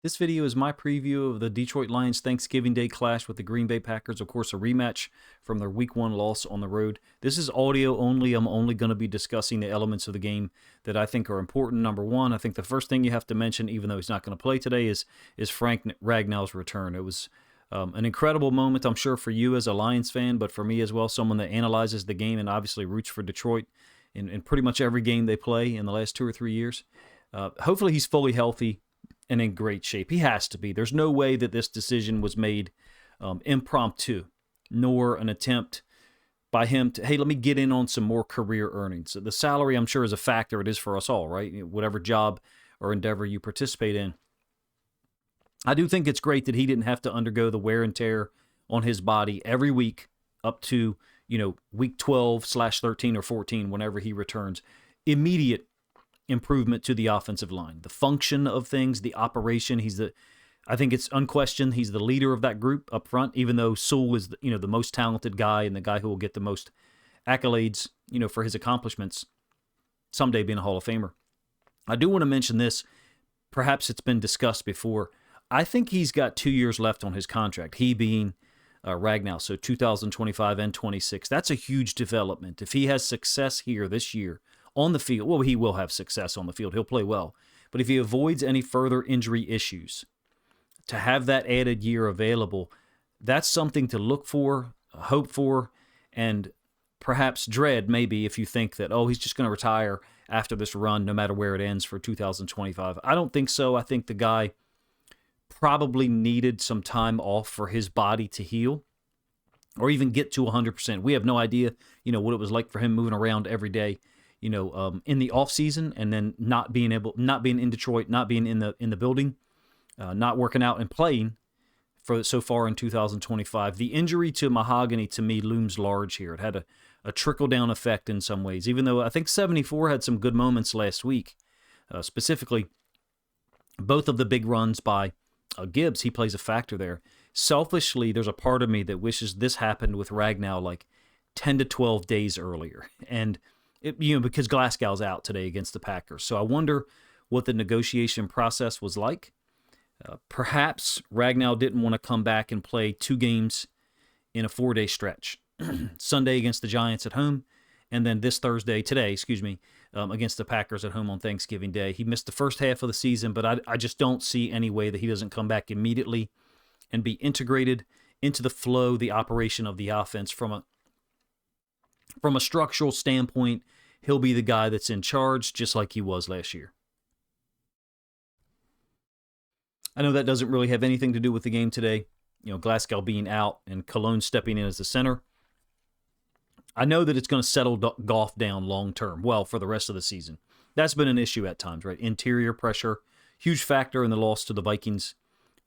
This video is my preview of the Detroit Lions Thanksgiving Day clash with the Green Bay Packers, of course a rematch from their Week 1 loss on the road. This is audio only. I'm only going to be discussing the elements of the game that I think are important. Number one, I think the first thing you have to mention, even though he's not going to play today, is Frank Ragnow's return. It was an incredible moment, I'm sure, for you as a Lions fan, but for me as well, someone that analyzes the game and obviously roots for Detroit in pretty much every game they play in the last 2 or 3 years. Hopefully he's fully healthy and in great shape. He has to be. There's no way that this decision was made impromptu, nor an attempt by him to, hey, let me get in on some more career earnings. The salary, I'm sure, is a factor. It is for us all, right? Whatever job or endeavor you participate in. I do think it's great that he didn't have to undergo the wear and tear on his body every week up to, week 12/13 or 14, whenever he returns. Immediate improvement to the offensive line, the function of things, the operation. I think it's unquestioned, he's the leader of that group up front, even though Sewell is the most talented guy and the guy who will get the most accolades, for his accomplishments, someday being a Hall of Famer. I do want to mention this. Perhaps it's been discussed before. I think he's got 2 years left on his contract, he being Ragnow, so 2025 and 26. That's a huge development. If he has success here this year on the field, well, he will have success on the field. He'll play well. But if he avoids any further injury issues, to have that added year available, that's something to look for, hope for, and perhaps dread maybe if you think that, he's just going to retire after this run no matter where it ends for 2025. I don't think so. I think the guy probably needed some time off for his body to heal or even get to 100%. We have no idea, what it was like for him moving around every day, in the off season, and then not being in Detroit, not being in the building, not working out and playing for so far in 2025. The injury to Mahogany to me looms large here. It had a trickle down effect in some ways, even though I think 74 had some good moments last week, specifically both of the big runs by Gibbs. He plays a factor there. Selfishly, there's a part of me that wishes this happened with Ragnow like 10 to 12 days earlier, and because Glasgow's out today against the Packers. So I wonder what the negotiation process was like. Perhaps Ragnow didn't want to come back and play 2 games in a 4-day stretch. Sunday against the Giants at home, and then this Thursday, against the Packers at home on Thanksgiving Day. He missed the first half of the season, but I just don't see any way that he doesn't come back immediately and be integrated into the flow, the operation of the offense from a structural standpoint. He'll be the guy that's in charge, just like he was last year. I know that doesn't really have anything to do with the game today, Glasgow being out and Cologne stepping in as the center. I know that it's going to settle Goff down long-term, for the rest of the season. That's been an issue at times, right? Interior pressure, huge factor in the loss to the Vikings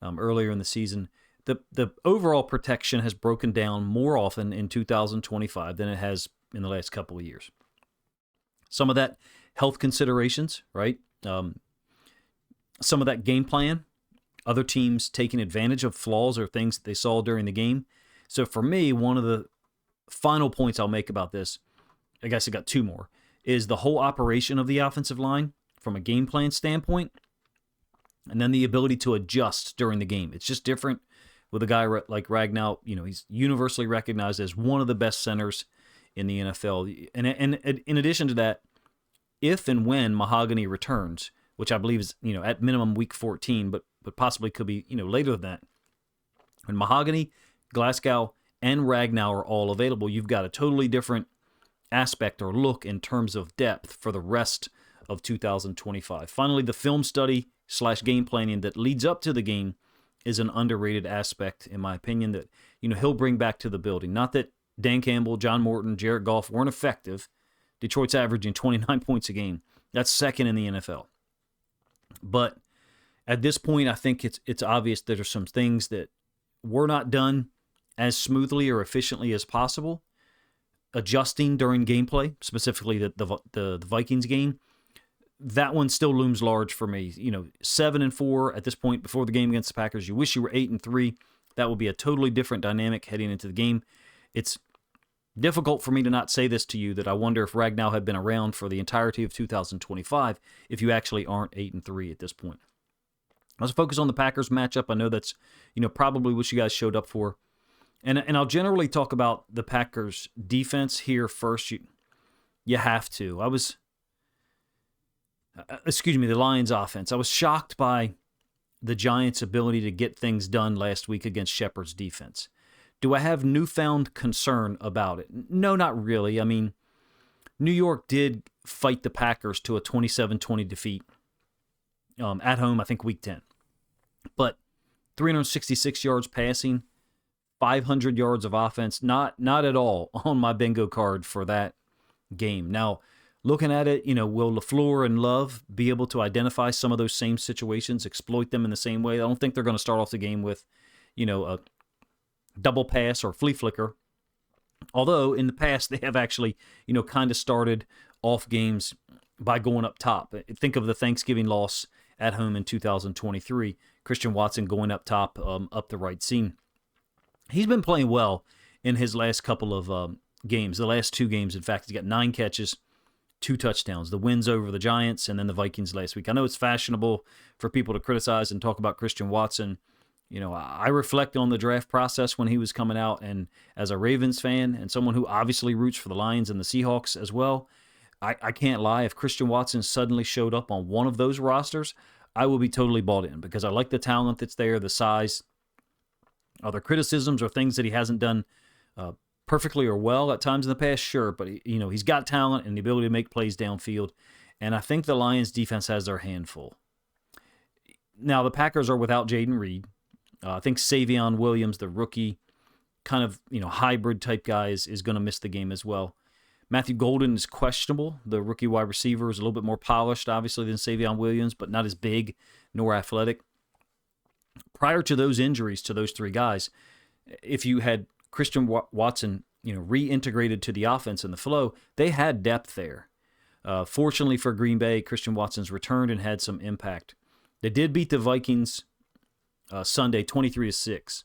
earlier in the season. The overall protection has broken down more often in 2025 than it has in the last couple of years. Some of that health considerations, right? Some of that game plan, other teams taking advantage of flaws or things that they saw during the game. So for me, one of the final points I'll make about this, I guess I got 2 more, is the whole operation of the offensive line from a game plan standpoint, and then the ability to adjust during the game. It's just different with a guy like Ragnow. He's universally recognized as one of the best centers in the NFL. And in addition to that, if and when Mahogany returns, which I believe is, at minimum week 14, but possibly could be, later than that, when Mahogany, Glasgow, and Ragnow are all available, you've got a totally different aspect or look in terms of depth for the rest of 2025. Finally, the film study / game planning that leads up to the game is an underrated aspect, in my opinion, that he'll bring back to the building. Not that Dan Campbell, John Morton, Jared Goff weren't effective. Detroit's averaging 29 points a game. That's second in the NFL. But at this point, I think it's obvious that there's some things that were not done as smoothly or efficiently as possible. Adjusting during gameplay, specifically the Vikings game, that one still looms large for me. 7-4 at this point before the game against the Packers. You wish you were 8-3. That would be a totally different dynamic heading into the game. It's difficult for me to not say this to you, that I wonder if Ragnow had been around for the entirety of 2025 if you actually aren't 8-3 at this point. Let's focus on the Packers matchup. I know that's, probably what you guys showed up for. And I'll generally talk about the Packers defense here first. You have to. The Lions offense. I was shocked by the Giants' ability to get things done last week against Shepard's defense. Do I have newfound concern about it? No, not really. I mean, New York did fight the Packers to a 27-20 defeat at home, I think, week 10. But 366 yards passing, 500 yards of offense, not at all on my bingo card for that game. Now, looking at it, will LaFleur and Love be able to identify some of those same situations, exploit them in the same way? I don't think they're going to start off the game with, a double pass or flea flicker. Although in the past they have actually, kind of started off games by going up top. Think of the Thanksgiving loss at home in 2023. Christian Watson going up top, up the right seam. He's been playing well in his last couple of games. The last 2 games, in fact, he's got 9 catches, 2 touchdowns. The wins over the Giants and then the Vikings last week. I know it's fashionable for people to criticize and talk about Christian Watson. I reflect on the draft process when he was coming out, and as a Ravens fan and someone who obviously roots for the Lions and the Seahawks as well, I can't lie. If Christian Watson suddenly showed up on one of those rosters, I will be totally bought in because I like the talent that's there, the size. Other criticisms or things that he hasn't done perfectly or well at times in the past, sure, but he's got talent and the ability to make plays downfield, and I think the Lions defense has their hand full. Now, the Packers are without Jaden Reed. I think Savion Williams, the rookie, kind of hybrid type guy, is going to miss the game as well. Matthew Golden is questionable. The rookie wide receiver is a little bit more polished, obviously, than Savion Williams, but not as big nor athletic. Prior to those injuries to those 3 guys, if you had Christian Watson, reintegrated to the offense and the flow, they had depth there. Fortunately for Green Bay, Christian Watson's returned and had some impact. They did beat the Vikings Sunday 23-6,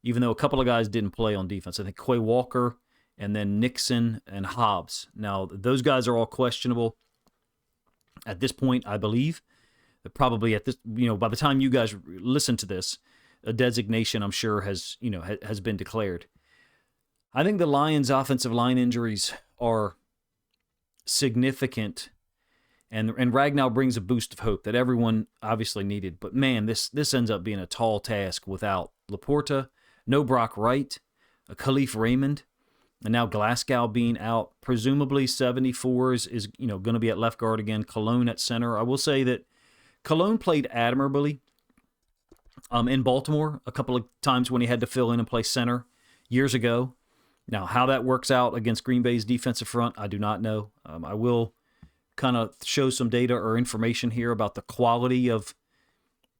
even though a couple of guys didn't play on defense. I think Quay Walker and then Nixon and Hobbs. Now, those guys are all questionable at this point, I believe. Probably at this, by the time you guys listen to this, a designation, I'm sure, has been declared. I think the Lions' offensive line injuries are significant, and Ragnow brings a boost of hope that everyone obviously needed. But man, this ends up being a tall task without Laporta, no Brock Wright, a Khalif Raymond, and now Glasgow being out. Presumably 74 is going to be at left guard again. Cologne at center. I will say that Cologne played admirably in Baltimore a couple of times when he had to fill in and play center years ago. Now, how that works out against Green Bay's defensive front, I do not know. I will kind of show some data or information here about the quality of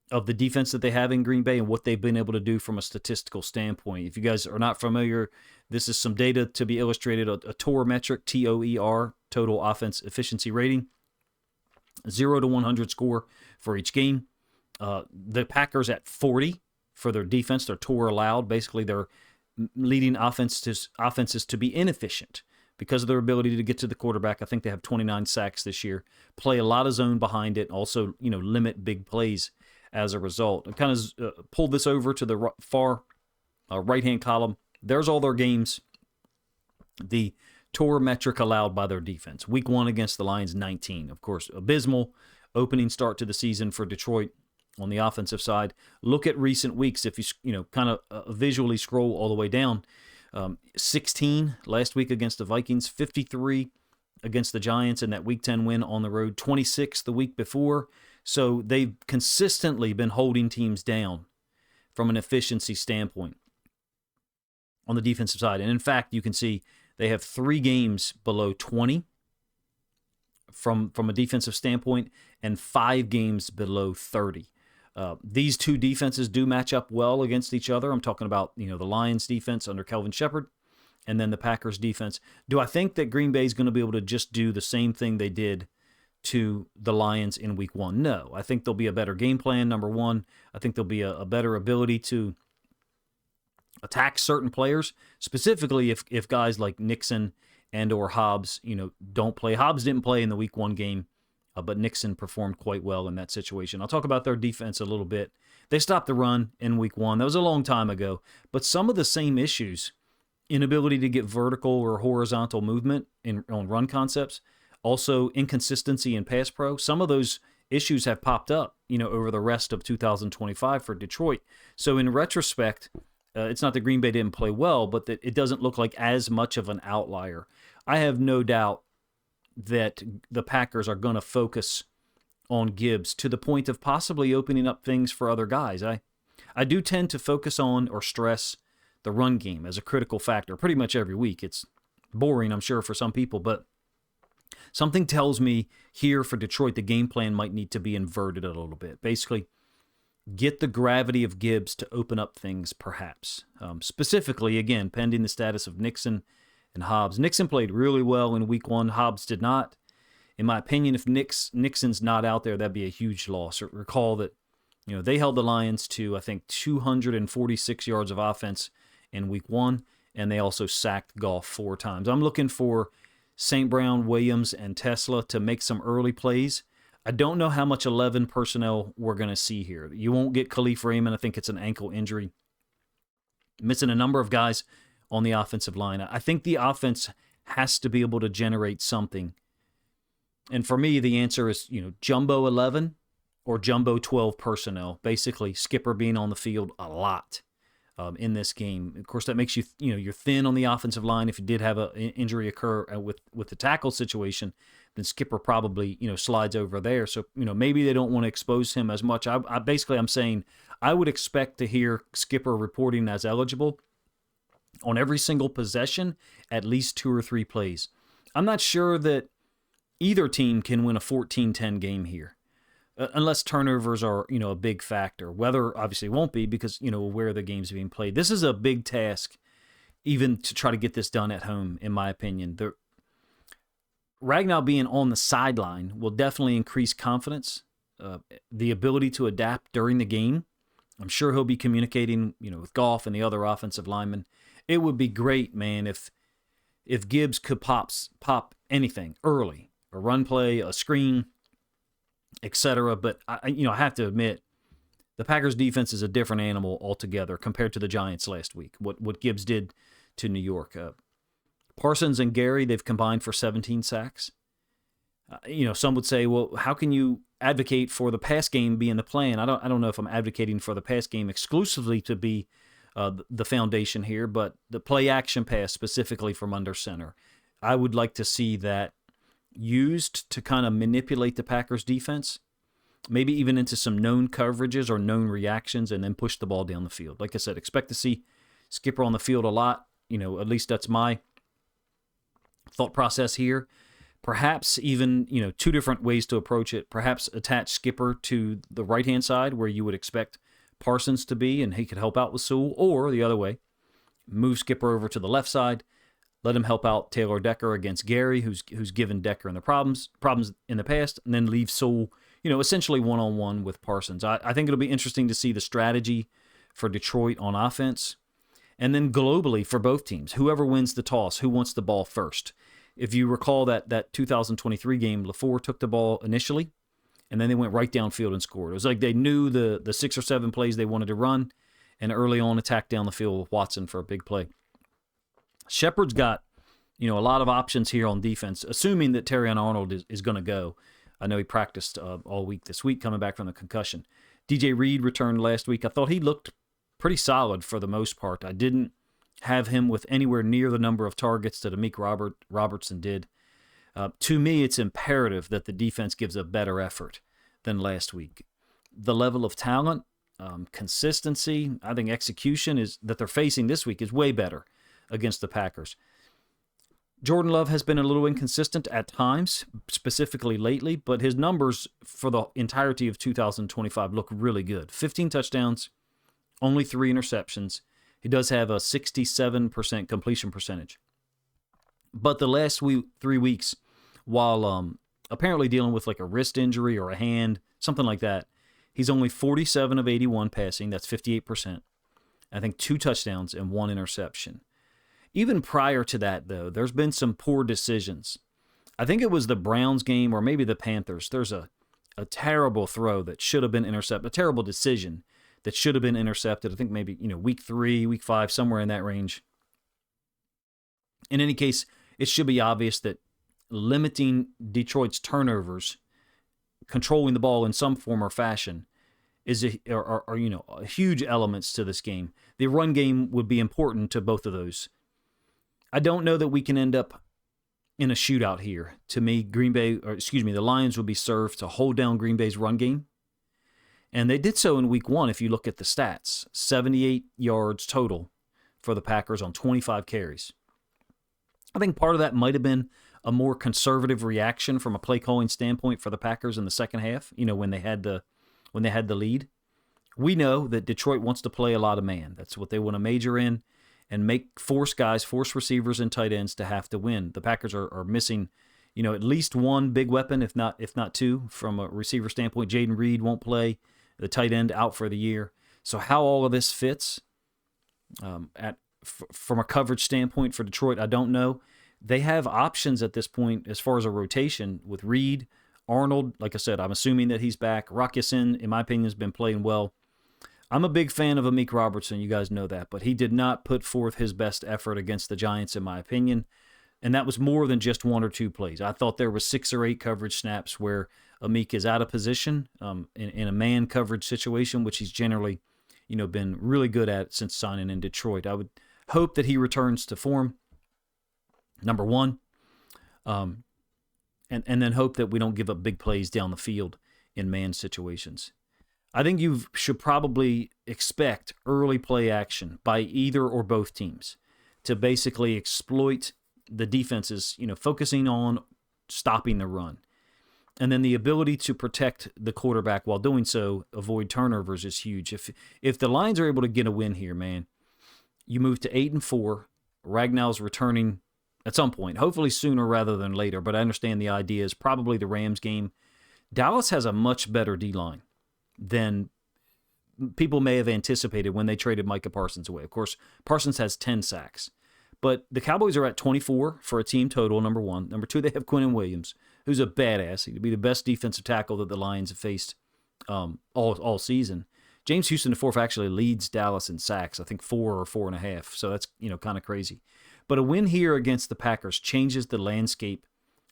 the defense that they have in Green Bay and what they've been able to do from a statistical standpoint. If you guys are not familiar, this is some data to be illustrated, a TOR metric, TOER, total offense efficiency rating, 0 to 100 score for each game. The Packers at 40 for their defense, their TOR allowed. Basically, they're leading offenses to be inefficient because of their ability to get to the quarterback. I think they have 29 sacks this year, play a lot of zone behind it, also limit big plays as a result. I kind of pulled this over to the far right-hand column. There's all their games. The TOR metric allowed by their defense. Week 1 against the Lions, 19. Of course, abysmal opening start to the season for Detroit on the offensive side. Look at recent weeks if you kind of visually scroll all the way down. 16 last week against the Vikings, 53 against the Giants in that Week 10 win on the road, 26 the week before. So they've consistently been holding teams down from an efficiency standpoint on the defensive side. And in fact, you can see they have 3 games below 20 from a defensive standpoint and 5 games below 30. These 2 defenses do match up well against each other. I'm talking about the Lions defense under Kelvin Shepard and then the Packers defense. Do I think that Green Bay is going to be able to just do the same thing they did to the Lions in Week 1? No. I think there'll be a better game plan, number one. I think there'll be a better ability to attack certain players, specifically if guys like Nixon and or Hobbs don't play. Hobbs didn't play in the Week 1 game but Nixon performed quite well in that situation. I'll talk about their defense a little bit. They stopped the run in week 1. That was a long time ago, but some of the same issues, inability to get vertical or horizontal movement on run concepts, also inconsistency in pass pro, some of those issues have popped up, over the rest of 2025 for Detroit. So in retrospect, it's not that Green Bay didn't play well, but that it doesn't look like as much of an outlier. I have no doubt that the Packers are going to focus on Gibbs to the point of possibly opening up things for other guys. I do tend to focus on or stress the run game as a critical factor pretty much every week. It's boring, I'm sure, for some people, but something tells me here for Detroit, the game plan might need to be inverted a little bit. Basically, get the gravity of Gibbs to open up things, perhaps. Specifically, again, pending the status of Nixon and Hobbs. Nixon played really well in week 1. Hobbs did not. In my opinion, if Nixon's not out there, that'd be a huge loss. Recall that they held the Lions to, I think, 246 yards of offense in week 1, and they also sacked Goff 4 times. I'm looking for St. Brown, Williams, and Tesla to make some early plays. I don't know how much 11 personnel we're going to see here. You won't get Khalif Raymond. I think it's an ankle injury. Missing a number of guys on the offensive line. I think the offense has to be able to generate something. And for me, the answer is, jumbo 11 or jumbo 12 personnel. Basically, Skipper being on the field a lot in this game. Of course, that makes you, you're thin on the offensive line. If you did have an injury occur with the tackle situation, then Skipper probably, slides over there. So, maybe they don't want to expose him as much. I'm saying I would expect to hear Skipper reporting as eligible on every single possession, at least 2 or 3 plays. I'm not sure that either team can win a 14-10 game here, unless turnovers are, a big factor. Weather obviously won't be because, where the game's being played. This is a big task, even to try to get this done at home, in my opinion. Ragnow being on the sideline will definitely increase confidence, the ability to adapt during the game. I'm sure he'll be communicating, with Goff and the other offensive linemen. It would be great, man, if Gibbs could pop anything early, a run play, a screen, etc. But I have to admit, the Packers defense is a different animal altogether compared to the Giants last week. What Gibbs did to New York. Parsons and Gary, they've combined for 17 sacks. Some would say, well, how can you advocate for the pass game being the plan? I don't know if I'm advocating for the pass game exclusively to be the foundation here, but the play action pass specifically from under center. I would like to see that used to kind of manipulate the Packers defense, maybe even into some known coverages or known reactions, and then push the ball down the field. Like I said, expect to see Skipper on the field a lot. At least that's my thought process here. Perhaps even, 2 different ways to approach it. Perhaps attach Skipper to the right-hand side where you would expect Parsons to be, and he could help out with Sewell, or the other way, move Skipper over to the left side, let him help out Taylor Decker against Gary, who's given Decker in the problems in the past, and then leave Sewell, essentially one-on-one with Parsons. I think it'll be interesting to see the strategy for Detroit on offense, and then globally for both teams. Whoever wins the toss, who wants the ball first? If you recall that 2023 game, LaFleur took the ball initially, and then they went right downfield and scored. It was like they knew the 6 or 7 plays they wanted to run, and early on attacked down the field with Watson for a big play. Shepard's got, a lot of options here on defense, assuming that Terrion Arnold is going to go. I know he practiced all week this week, coming back from the concussion. DJ Reed returned last week. I thought he looked pretty solid for the most part. I didn't have him with anywhere near the number of targets that Amik Robertson did. To me, it's imperative that the defense gives a better effort than last week. The level of talent, consistency, I think execution is that they're facing this week is way better against the Packers. Jordan Love has been a little inconsistent at times, specifically lately, but his numbers for the entirety of 2025 look really good. 15 touchdowns, only 3 interceptions. He does have a 67% completion percentage. But the last 3 weeks, while apparently dealing with like a wrist injury or a hand, something like that, he's only 47 of 81 passing. That's 58%. I think 2 touchdowns and 1 interception. Even prior to that, though, there's been some poor decisions. I think it was the Browns game or maybe the Panthers. There's a terrible throw that should have been intercepted, a terrible decision that should have been intercepted. I think maybe, week 3, week 5, somewhere in that range. In any case, it should be obvious that limiting Detroit's turnovers, controlling the ball in some form or fashion, are huge elements to this game. The run game would be important to both of those. I don't know that we can end up in a shootout here. To me, the Lions would be served to hold down Green Bay's run game. And they did so in week 1 if you look at the stats. 78 yards total for the Packers on 25 carries. I think part of that might have been a more conservative reaction from a play calling standpoint for the Packers in the second half, when they had the lead. We know that Detroit wants to play a lot of man. That's what they want to major in and force receivers and tight ends to have to win. The Packers are missing, at least one big weapon, if not two, from a receiver standpoint. Jaden Reed won't play, the tight end out for the year. So how all of this fits from a coverage standpoint for Detroit, I don't know. They have options at this point as far as a rotation with Reed, Arnold. Like I said, I'm assuming that he's back. Rock Ya-Sin, in my opinion, has been playing well. I'm a big fan of Amik Robertson, you guys know that, but he did not put forth his best effort against the Giants, in my opinion, and that was more than just 1 or 2 plays. I thought there was 6 or 8 coverage snaps where Amik is out of position in a man coverage situation, which he's generally, been really good at since signing in Detroit. I would hope that he returns to form, number one, and then hope that we don't give up big plays down the field in man situations. I think you should probably expect early play action by either or both teams to basically exploit the defenses, focusing on stopping the run. And then the ability to protect the quarterback while doing so, avoid turnovers, is huge. If the Lions are able to get a win here, man, you move to 8-4. Ragnow's returning at some point, hopefully sooner rather than later, but I understand the idea is probably the Rams game. Dallas has a much better D-line than people may have anticipated when they traded Micah Parsons away. Of course, Parsons has 10 sacks. But the Cowboys are at 24 for a team total, number one. Number two, they have Quinnen Williams, who's a badass. He'd be the best defensive tackle that the Lions have faced all season. James Houston, the fourth, actually leads Dallas in sacks, I think 4 or 4.5. So that's kind of crazy. But a win here against the Packers changes the landscape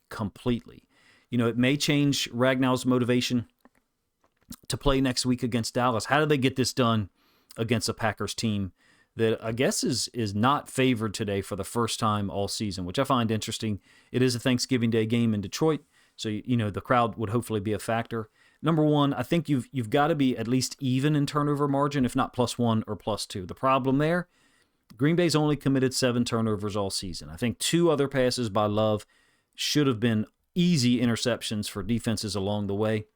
completely. It may change Ragnow's motivation to play next week against Dallas. How did they get this done against a Packers team that I guess is not favored today for the first time all season, which I find interesting. It is a Thanksgiving Day game in Detroit, so the crowd would hopefully be a factor. Number one, I think you've got to be at least even in turnover margin, if not +1 or +2. The problem there, Green Bay's only committed 7 turnovers all season. I think 2 other passes by Love should have been easy interceptions for defenses along the way.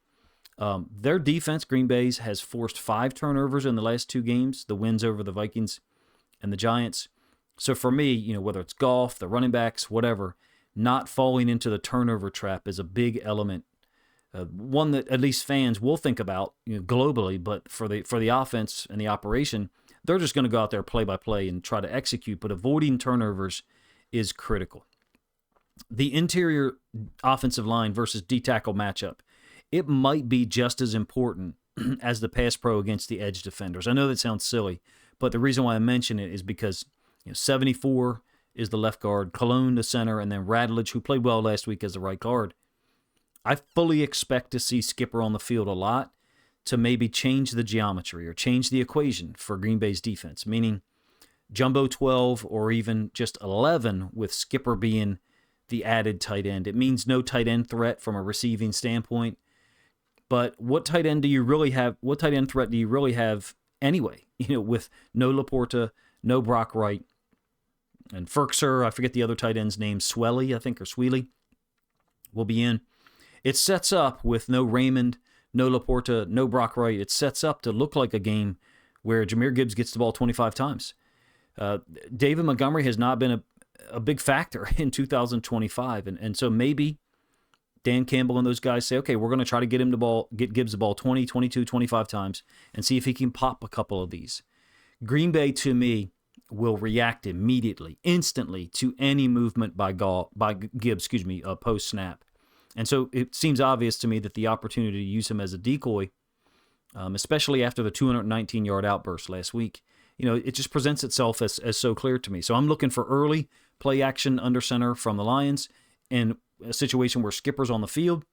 Their defense, Green Bay's, has forced 5 turnovers in the last 2 games, the wins over the Vikings and the Giants. So for me, whether it's Goff, the running backs, whatever, not falling into the turnover trap is a big element. One that at least fans will think about globally, but for the offense and the operation, they're just going to go out there play by play and try to execute, but avoiding turnovers is critical. The interior offensive line versus D-tackle matchup, it might be just as important as the pass pro against the edge defenders. I know that sounds silly, but the reason why I mention it is because 74 is the left guard, Cologne the center, and then Radledge, who played well last week, as the right guard. I fully expect to see Skipper on the field a lot to maybe change the geometry or change the equation for Green Bay's defense, meaning jumbo 12 or even just 11 with Skipper being the added tight end. It means no tight end threat from a receiving standpoint. But what tight end do you really have? What tight end threat do you really have anyway? With no Laporta, no Brock Wright, and Ferkser, I forget the other tight end's name, Swelly, I think, or Sweely, will be in. It sets up with no Raymond, no Laporta, no Brock Wright. It sets up to look like a game where Jahmyr Gibbs gets the ball 25 times. David Montgomery has not been a big factor in 2025, and so maybe Dan Campbell and those guys say, okay, we're going to try to get Gibbs the ball 20, 22, 25 times and see if he can pop a couple of these. Green Bay, to me, will react immediately, instantly to any movement by Gibbs, post snap. And so it seems obvious to me that the opportunity to use him as a decoy, especially after the 219-yard outburst last week, it just presents itself as so clear to me. So I'm looking for early play action under center from the Lions in a situation where Skipper's on the field,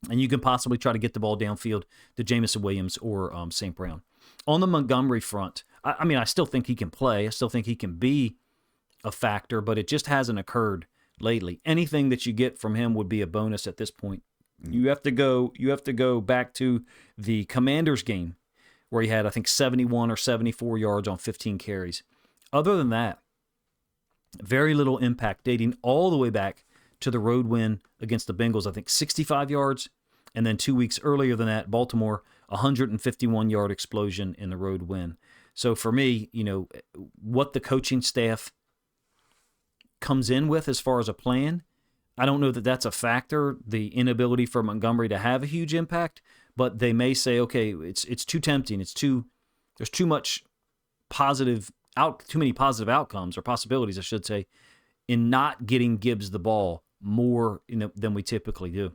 and you can possibly try to get the ball downfield to Jamison Williams or St. Brown. On the Montgomery front, I still think he can play. I still think he can be a factor, but it just hasn't occurred lately. Anything that you get from him would be a bonus at this point. You have to go back to the Commanders game where he had, I think, 71 or 74 yards on 15 carries. Other than that, very little impact dating all the way back to the road win against the Bengals, I think 65 yards. And then 2 weeks earlier than that, Baltimore, 151-yard explosion in the road win. So for me, what the coaching staff comes in with as far as a plan, I don't know that that's a factor, the inability for Montgomery to have a huge impact, but they may say, okay, it's too tempting. There's too many positive outcomes or possibilities, I should say, in not getting Gibbs the ball more than we typically do.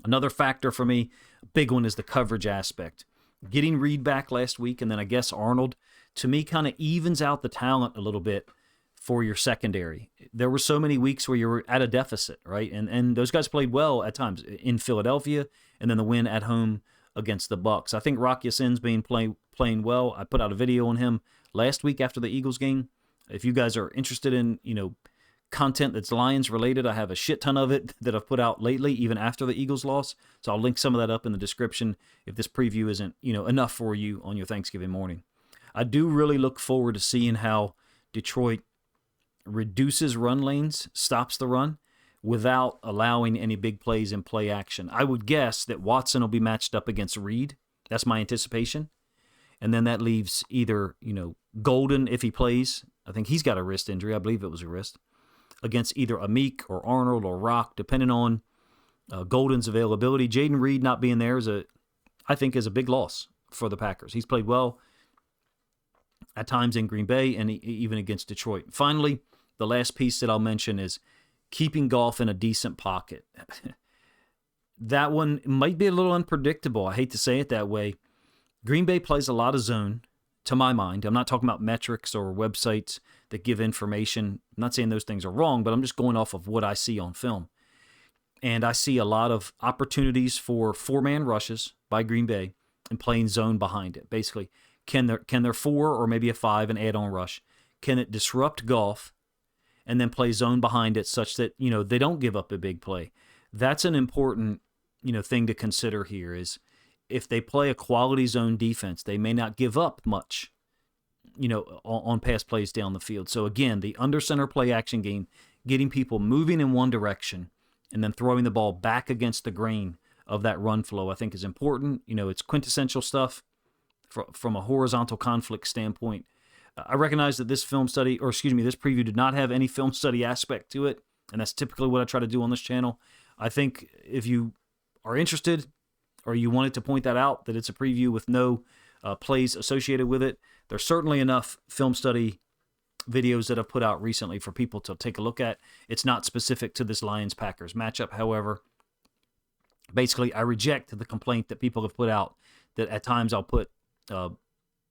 Another factor for me, a big one, is the coverage aspect. Getting Reed back last week, and then I guess Arnold, to me, kind of evens out the talent a little bit for your secondary. There were so many weeks where you were at a deficit, right? And those guys played well at times in Philadelphia, and then the win at home against the Bucs. I think Rock Ya-Sin's been playing well. I put out a video on him last week after the Eagles game. If you guys are interested in, content that's Lions related, I have a shit ton of it that I've put out lately, even after the Eagles loss. So I'll link some of that up in the description if this preview isn't, enough for you on your Thanksgiving morning. I do really look forward to seeing how Detroit reduces run lanes, stops the run, without allowing any big plays in play action. I would guess that Watson will be matched up against Reed. That's my anticipation. And then that leaves either, Golden, if he plays. I think he's got a wrist injury. I believe it was a wrist. Against either Amik or Arnold or Rock, depending on Golden's availability. Jaden Reed not being there I think is a big loss for the Packers. He's played well at times in Green Bay and even against Detroit. Finally, the last piece that I'll mention is keeping Goff in a decent pocket. That one might be a little unpredictable. I hate to say it that way. Green Bay plays a lot of zone, to my mind. I'm not talking about metrics or websites that give information. I'm not saying those things are wrong, but I'm just going off of what I see on film. And I see a lot of opportunities for four-man rushes by Green Bay and playing zone behind it. Basically, can their four or maybe a five and add-on rush, can it disrupt Goff and then play zone behind it such that, they don't give up a big play? That's an important, thing to consider here is if they play a quality zone defense, they may not give up much, on pass plays down the field. So again, the under center play action game, getting people moving in one direction and then throwing the ball back against the grain of that run flow, I think is important. It's quintessential stuff from a horizontal conflict standpoint. I recognize that this this preview did not have any film study aspect to it, and that's typically what I try to do on this channel. I think if you are interested or you wanted to point that out, that it's a preview with no plays associated with it, there's certainly enough film study videos that I've put out recently for people to take a look at. It's not specific to this Lions-Packers matchup, however. Basically, I reject the complaint that people have put out that at times I'll put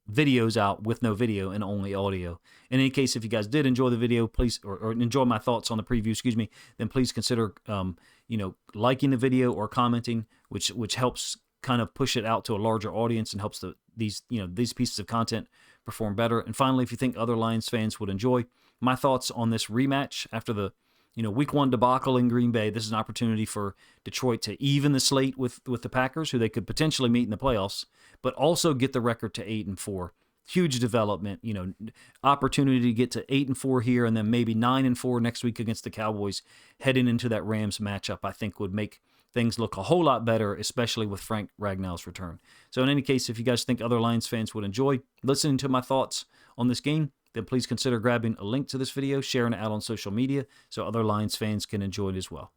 videos out with no video and only audio. In any case, if you guys did enjoy the video, please, or enjoy my thoughts on the preview, then please consider, liking the video or commenting, which helps kind of push it out to a larger audience and helps these pieces of content perform better. And finally, if you think other Lions fans would enjoy my thoughts on this rematch after the week one debacle in Green Bay, this is an opportunity for Detroit to even the slate with the Packers, who they could potentially meet in the playoffs, but also get the record to 8-4. Huge development, opportunity to get to 8-4 here, and then maybe 9-4 next week against the Cowboys, heading into that Rams matchup. I think would make things look a whole lot better, especially with Frank Ragnow's return. So in any case, if you guys think other Lions fans would enjoy listening to my thoughts on this game, then please consider grabbing a link to this video, sharing it out on social media so other Lions fans can enjoy it as well.